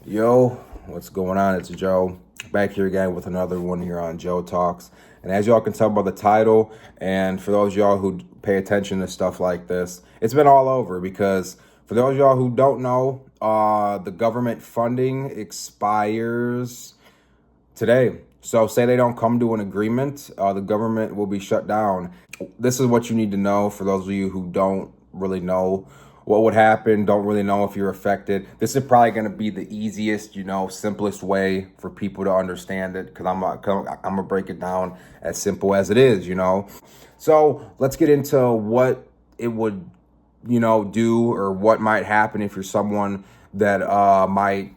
Yo, what's going on? It's Joe back here again with another one here on Joe Talks. And as y'all can tell by the title, and for those of y'all who pay attention to stuff like this, it's been all over because for those of y'all who don't know, the government funding expires today. So say they don't come to an agreement, the government will be shut down. This is what you need to know for those of you who don't really know what would happen, don't really know if you're affected. This is probably going to be the easiest, simplest way for people to understand it because I'm gonna break it down as simple as it is. So let's get into what it would, do or what might happen if you're someone that might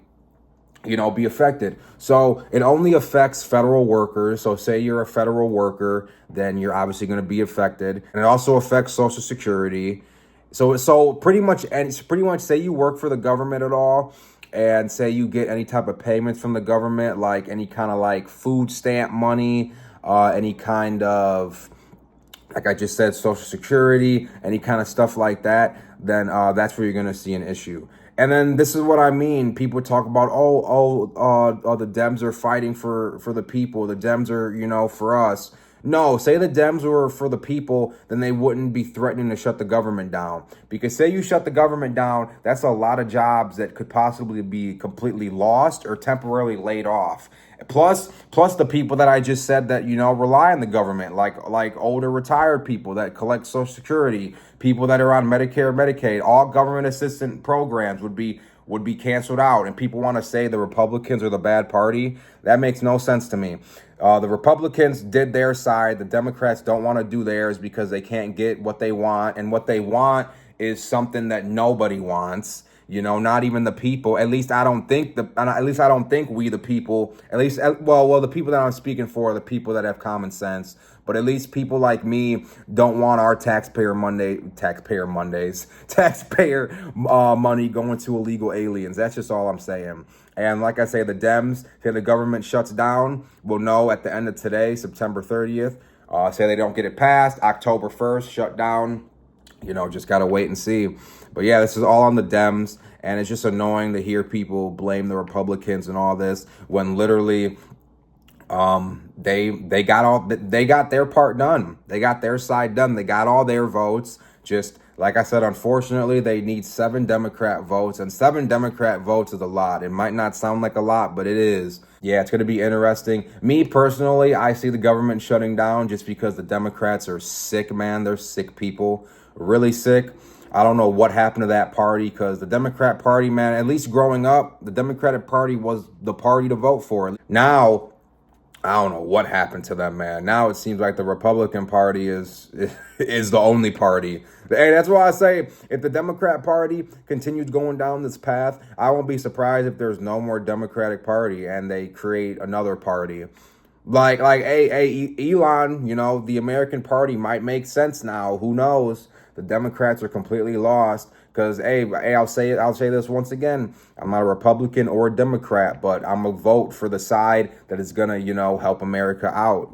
be affected. So it only affects federal workers. So say you're a federal worker, then you're obviously going to be affected. And it also affects Social Security. So pretty much, and it's pretty much say you work for the government at all, and say you get any type of payments from the government, like any kind of like food stamp money, any kind of, like I just said, Social Security, any kind of stuff like that, then that's where you're going to see an issue. And then this is what I mean. People talk about, the Dems are fighting for the people. The Dems are, for us. No, say the Dems were for the people, then they wouldn't be threatening to shut the government down. Because say you shut the government down, that's a lot of jobs that could possibly be completely lost or temporarily laid off. Plus the people that I just said that, rely on the government, like older retired people that collect Social Security, people that are on Medicare, Medicaid, all government assistance programs would be canceled out. And people want to say the Republicans are the bad party. That makes no sense to me. The Republicans did their side. The Democrats don't want to do theirs because they can't get what they want. And what they want is something that nobody wants. Not even the people. At least I don't think we the people. At least, well, the people that I'm speaking for are the people that have common sense. But at least people like me don't want our taxpayer money going to illegal aliens. That's just all I'm saying. And like I say, the Dems, say the government shuts down, we'll know at the end of today, September 30th. Say they don't get it passed, October 1st, shut down. Just got to wait and see. But yeah, this is all on the Dems. And it's just annoying to hear people blame the Republicans and all this when literally they got their part done. They got their side done. They got all their votes. Just like I said, unfortunately, they need 7 Democrat votes, and 7 Democrat votes is a lot. It might not sound like a lot, but it is. Yeah, it's going to be interesting. Me personally, I see the government shutting down just because the Democrats are sick, man. They're sick people, really sick. I don't know what happened to that party because the Democrat Party, man, at least growing up, the Democratic Party was the party to vote for. Now, I don't know what happened to them, man. Now it seems like the Republican Party is the only party. Hey, that's why I say if the Democrat Party continues going down this path, I won't be surprised if there's no more Democratic Party and they create another party. Hey, Elon, the American Party might make sense now. Who knows? The Democrats are completely lost. Because, hey, I'll say this once again. I'm not a Republican or a Democrat, but I'm going to vote for the side that is going to, help America out,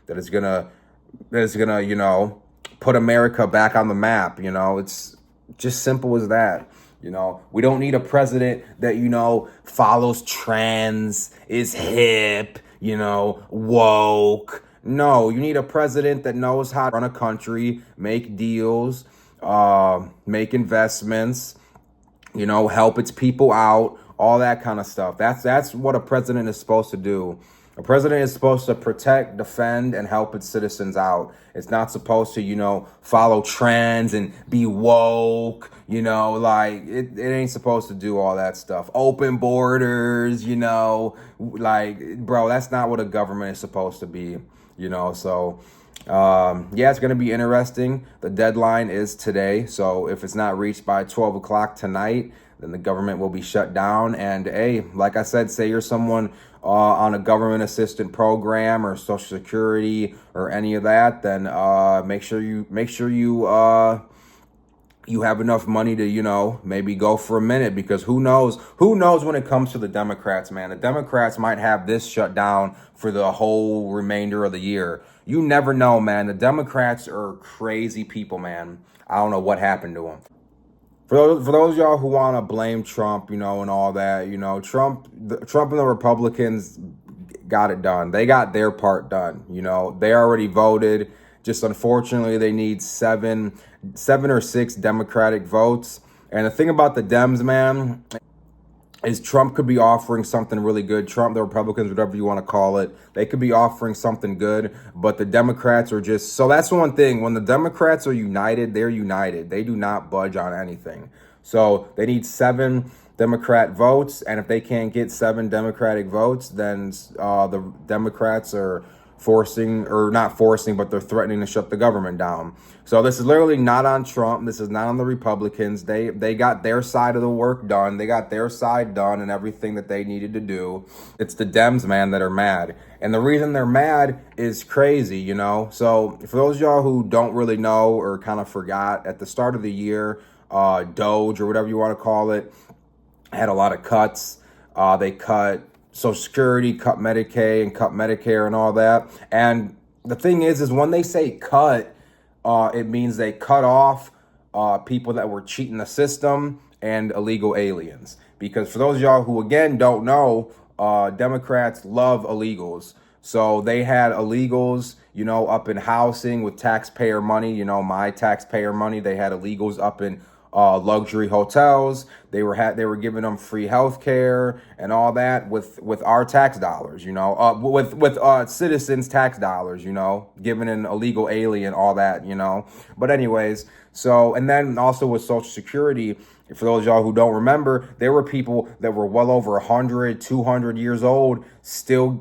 that is going to, put America back on the map. It's just simple as that. We don't need a president that, follows trends, is hip, woke. No, you need a president that knows how to run a country, make deals, make investments, help its people out, all that kind of stuff. That's what a president is supposed to do. A president is supposed to protect, defend, and help its citizens out. It's not supposed to, follow trends and be woke, it ain't supposed to do all that stuff. Open borders, bro, that's not what a government is supposed to be, so... yeah, it's going to be interesting. The deadline is today. So if it's not reached by 12 o'clock tonight, then the government will be shut down. And hey, like I said, say you're someone on a government assistance program or Social Security or any of that, then make sure you have enough money to, maybe go for a minute, because who knows when it comes to the Democrats, man. The Democrats might have this shut down for the whole remainder of the year. You never know, man. The Democrats are crazy people, man. I don't know what happened to them. For those of y'all who want to blame Trump, and all that, Trump and the Republicans got it done. They got their part done. They already voted. Just unfortunately, they need seven or six Democratic votes. And the thing about the Dems, man, is Trump could be offering something really good. Trump, the Republicans, whatever you want to call it, they could be offering something good, but the Democrats are just, so that's one thing. When the Democrats are united, they're united. They do not budge on anything. So they need seven Democrat votes, and if they can't get seven Democratic votes, then the Democrats are forcing, or not forcing, but they're threatening to shut the government down. So this is literally not on Trump. This is not on the Republicans. They got their side of the work done. They got their side done and everything that they needed to do. It's the Dems, man, that are mad. And the reason they're mad is crazy. So for those of y'all who don't really know or kind of forgot, at the start of the year, Doge or whatever you want to call it, had a lot of cuts. They cut Social Security, cut Medicaid, and cut Medicare and all that. And the thing is when they say cut, it means they cut off people that were cheating the system and illegal aliens. Because for those of y'all who, again, don't know, Democrats love illegals. So they had illegals, up in housing with taxpayer money, my taxpayer money. They had illegals up in luxury hotels. They were giving them free health care and all that with our tax dollars, with citizens' tax dollars, giving an illegal alien all that, But anyways, so, and then also with Social Security, for those of y'all who don't remember, there were people that were well over 100, 200 years old still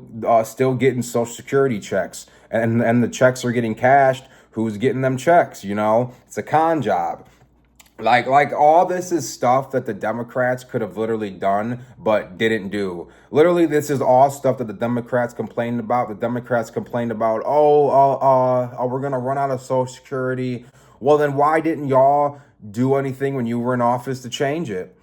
getting Social Security checks, and the checks are getting cashed. Who's getting them checks? It's a con job. Like all this is stuff that the Democrats could have literally done, but didn't do. Literally, this is all stuff that the Democrats complained about. The Democrats complained about, we're going to run out of Social Security. Well, then why didn't y'all do anything when you were in office to change it?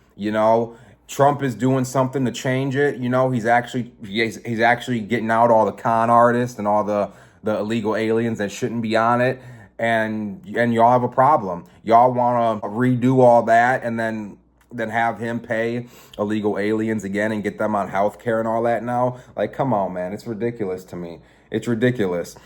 Trump is doing something to change it. He's actually getting out all the con artists and all the illegal aliens that shouldn't be on it. And y'all have a problem. Y'all want to redo all that and then have him pay illegal aliens again and get them on health care and all that now? Like, come on, man. It's ridiculous to me. It's ridiculous.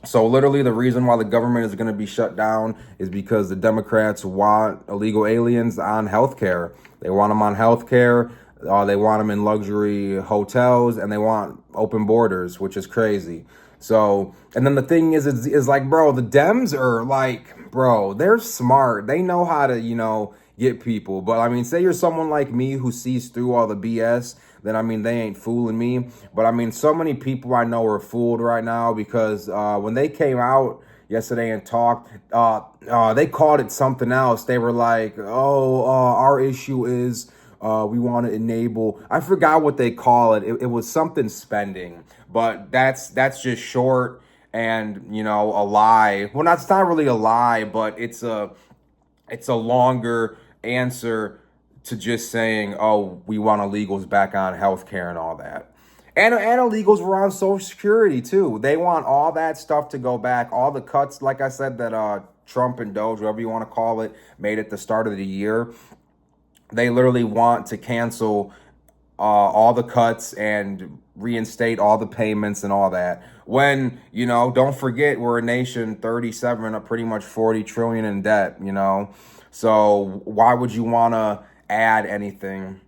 So literally the reason why the government is going to be shut down is because the Democrats want illegal aliens on health care. They want them on health care. They want them in luxury hotels, and they want open borders, which is crazy. So, and then the thing is like, bro, the Dems are like, bro, they're smart. They know how to, get people. But I mean, say you're someone like me who sees through all the BS, then I mean, they ain't fooling me. But I mean, so many people I know are fooled right now because when they came out yesterday and talked, they called it something else. They were like, our issue is we want to enable, I forgot what they call it. It was something spending, but that's just short and, a lie. Well, it's not really a lie, but it's a longer answer to just saying, we want illegals back on healthcare and all that. And illegals were on Social Security too. They want all that stuff to go back. All the cuts, like I said, that Trump and Doge, whatever you want to call it, made at the start of the year. They literally want to cancel all the cuts and reinstate all the payments and all that. When, don't forget, we're a nation 37, pretty much 40 trillion in debt, So why would you want to add anything?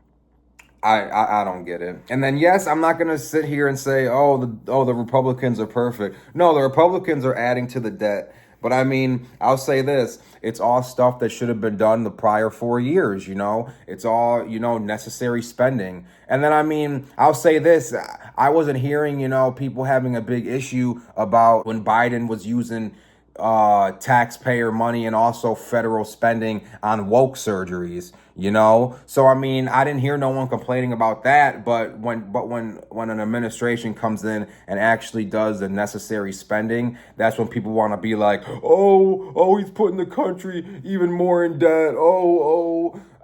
I don't get it. And then, yes, I'm not going to sit here and say, the Republicans are perfect. No, the Republicans are adding to the debt. But I mean, I'll say this, it's all stuff that should have been done the prior 4 years, It's all, necessary spending. And then, I mean, I'll say this, I wasn't hearing, people having a big issue about when Biden was using taxpayer money and also federal spending on woke surgeries, So I mean, I didn't hear no one complaining about that, but when an administration comes in and actually does the necessary spending, that's when people want to be like, he's putting the country even more in debt.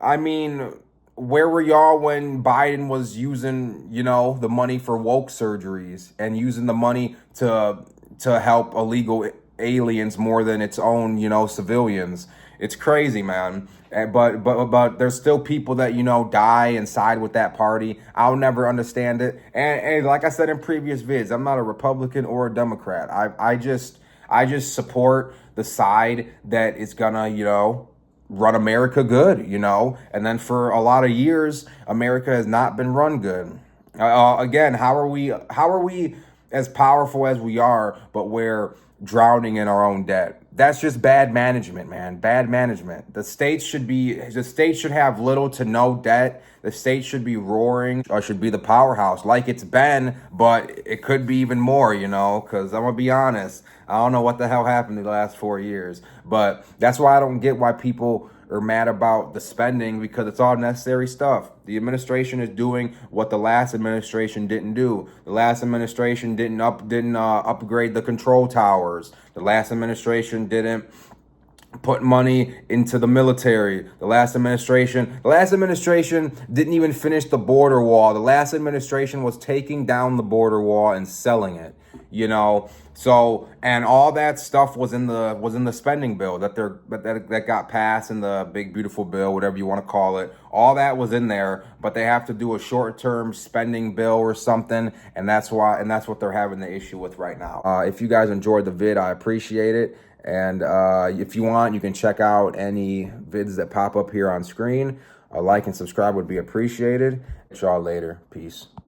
I mean, where were y'all when Biden was using, the money for woke surgeries and using the money to help illegal aliens more than its own, civilians? It's crazy, man. But there's still people that, you know, die and side with that party. I'll never understand it. And like I said in previous vids, I'm not a Republican or a Democrat. I just support the side that is gonna, you know, run America good, you know. And then for a lot of years, America has not been run good. Again, how are we as powerful as we are, but we're drowning in our own debt? That's just bad management, man. Bad management. The states should have little to no debt. The state should be roaring, or should be the powerhouse like it's been, but it could be even more, you know, because I'm gonna be honest, I don't know what the hell happened in the last 4 years. But that's why I don't get why people are mad about the spending, because it's all necessary stuff. The administration is doing what the last administration didn't do. The last administration didn't upgrade the control towers. The last administration didn't put money into the military. The last administration didn't even finish the border wall. The last administration was taking down the border wall and selling it, you know. So, and all that stuff was in the spending bill that got passed, in the big beautiful bill, whatever you want to call it. All that was in there, but they have to do a short-term spending bill or something, and that's what they're having the issue with right now. If you guys enjoyed the vid, I appreciate it. And if you want, you can check out any vids that pop up here on screen. A like and subscribe would be appreciated. Catch y'all later. Peace.